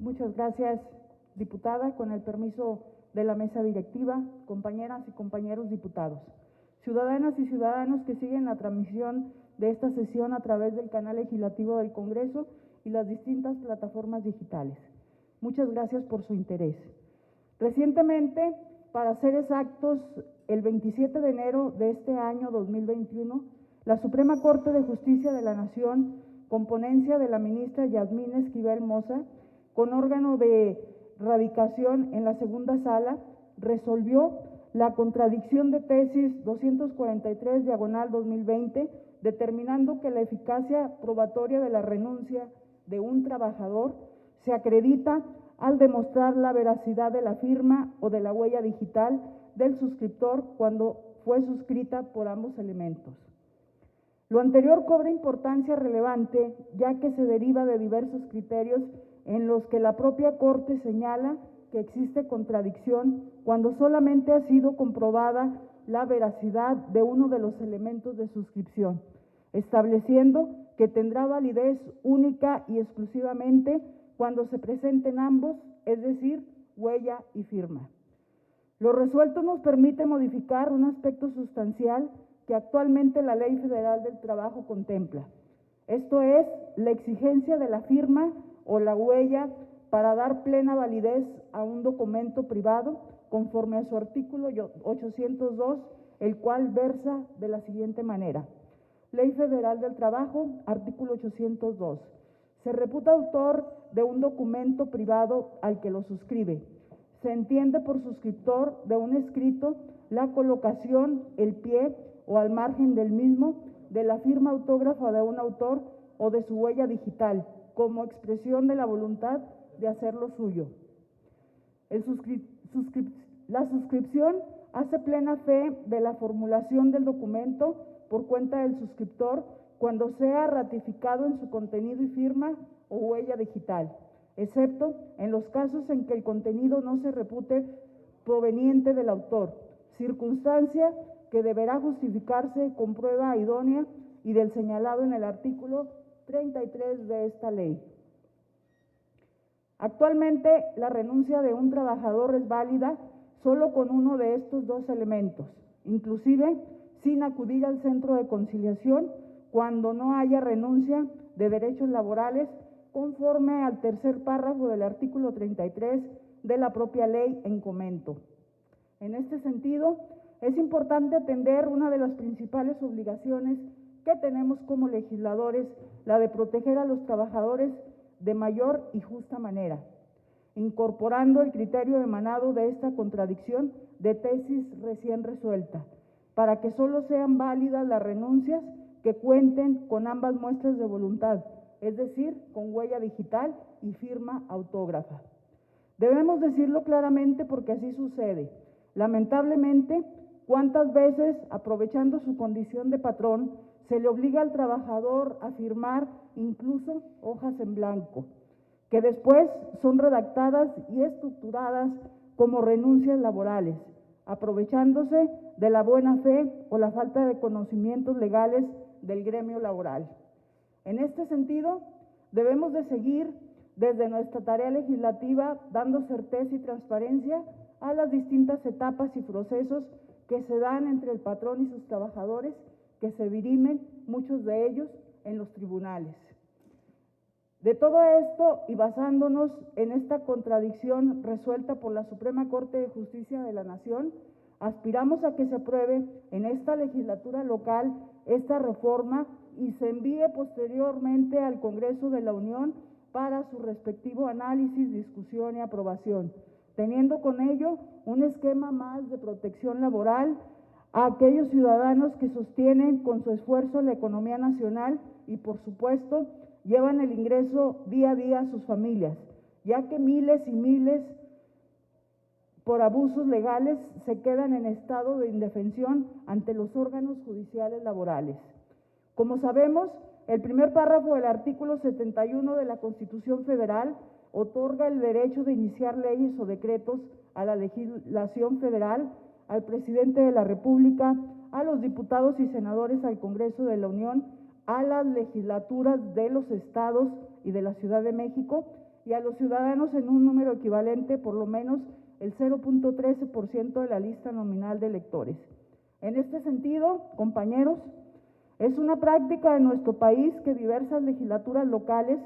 Muchas gracias, diputada. Con el permiso de la mesa directiva, compañeras y compañeros diputados, ciudadanas y ciudadanos que siguen la transmisión de esta sesión a través del canal legislativo del Congreso y las distintas plataformas digitales. Muchas gracias por su interés. Recientemente, para ser exactos, el 27 de enero de este año 2021, la Suprema Corte de Justicia de la Nación, con ponencia de la ministra Yasmín Esquivel Moza, con órgano de radicación en la segunda sala, resolvió la contradicción de tesis 243/2020, determinando que la eficacia probatoria de la renuncia de un trabajador se acredita al demostrar la veracidad de la firma o de la huella digital del suscriptor cuando fue suscrita por ambos elementos. Lo anterior cobra importancia relevante, ya que se deriva de diversos criterios en los que la propia Corte señala que existe contradicción cuando solamente ha sido comprobada la veracidad de uno de los elementos de suscripción, estableciendo que tendrá validez única y exclusivamente cuando se presenten ambos, es decir, huella y firma. Lo resuelto nos permite modificar un aspecto sustancial que actualmente la Ley Federal del Trabajo contempla. Esto es, la exigencia de la firma o la huella para dar plena validez a un documento privado, conforme a su artículo 802, el cual versa de la siguiente manera. Ley Federal del Trabajo, artículo 802. Se reputa autor de un documento privado al que lo suscribe. Se entiende por suscriptor de un escrito la colocación, el pie o al margen del mismo, de la firma autógrafa de un autor o de su huella digital, como expresión de la voluntad de hacerlo suyo. La suscripción hace plena fe de la formulación del documento por cuenta del suscriptor cuando sea ratificado en su contenido y firma o huella digital, excepto en los casos en que el contenido no se repute proveniente del autor, circunstancia que deberá justificarse con prueba idónea y del señalado en el artículo 33 de esta ley. Actualmente, la renuncia de un trabajador es válida solo con uno de estos dos elementos, inclusive sin acudir al centro de conciliación cuando no haya renuncia de derechos laborales conforme al tercer párrafo del artículo 33 de la propia ley en comento. En este sentido, es importante atender una de las principales obligaciones que tenemos como legisladores, la de proteger a los trabajadores de mayor y justa manera, incorporando el criterio emanado de esta contradicción de tesis recién resuelta, para que solo sean válidas las renuncias que cuenten con ambas muestras de voluntad, es decir, con huella digital y firma autógrafa. Debemos decirlo claramente porque así sucede. Lamentablemente, ¿cuántas veces, aprovechando su condición de patrón, se le obliga al trabajador a firmar incluso hojas en blanco, que después son redactadas y estructuradas como renuncias laborales, aprovechándose de la buena fe o la falta de conocimientos legales del gremio laboral? En este sentido, debemos de seguir desde nuestra tarea legislativa dando certeza y transparencia a las distintas etapas y procesos que se dan entre el patrón y sus trabajadores, que se dirimen, muchos de ellos, en los tribunales. De todo esto y basándonos en esta contradicción resuelta por la Suprema Corte de Justicia de la Nación, aspiramos a que se apruebe en esta legislatura local esta reforma y se envíe posteriormente al Congreso de la Unión para su respectivo análisis, discusión y aprobación, teniendo con ello un esquema más de protección laboral a aquellos ciudadanos que sostienen con su esfuerzo la economía nacional y, por supuesto, llevan el ingreso día a día a sus familias, ya que miles y miles por abusos legales se quedan en estado de indefensión ante los órganos judiciales laborales. Como sabemos, el primer párrafo del artículo 71 de la Constitución Federal otorga el derecho de iniciar leyes o decretos a la legislación federal, al presidente de la República, a los diputados y senadores al Congreso de la Unión, a las legislaturas de los estados y de la Ciudad de México, y a los ciudadanos en un número equivalente por lo menos el 0.13% de la lista nominal de electores. En este sentido, compañeros, es una práctica de nuestro país que diversas legislaturas locales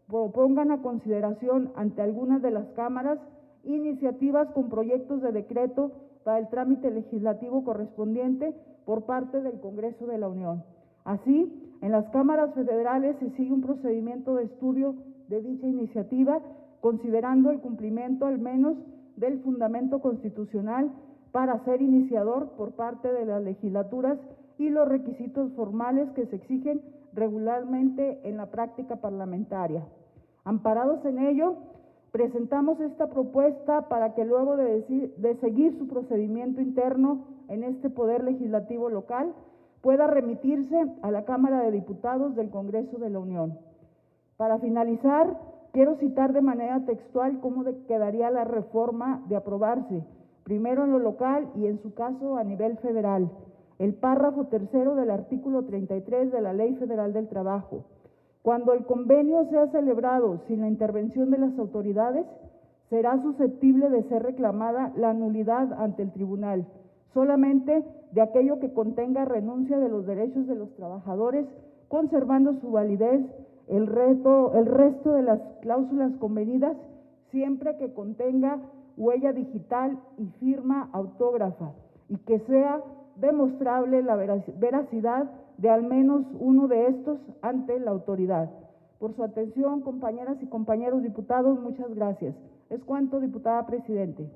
propongan a consideración ante algunas de las cámaras iniciativas con proyectos de decreto para el trámite legislativo correspondiente por parte del Congreso de la Unión. Así, en las cámaras federales se sigue un procedimiento de estudio de dicha iniciativa, considerando el cumplimiento al menos del fundamento constitucional para ser iniciador por parte de las legislaturas y los requisitos formales que se exigen regularmente en la práctica parlamentaria. Amparados en ello, presentamos esta propuesta para que luego de seguir su procedimiento interno en este Poder Legislativo local, pueda remitirse a la Cámara de Diputados del Congreso de la Unión. Para finalizar, quiero citar de manera textual cómo quedaría la reforma de aprobarse, primero en lo local y en su caso a nivel federal. El párrafo tercero del artículo 33 de la Ley Federal del Trabajo. Cuando el convenio sea celebrado sin la intervención de las autoridades, será susceptible de ser reclamada la nulidad ante el tribunal, solamente de aquello que contenga renuncia de los derechos de los trabajadores, conservando su validez el resto de las cláusulas convenidas, siempre que contenga huella digital y firma autógrafa, y que sea demostrable la veracidad de al menos uno de estos ante la autoridad. Por su atención, compañeras y compañeros diputados, muchas gracias. Es cuanto, diputada presidente.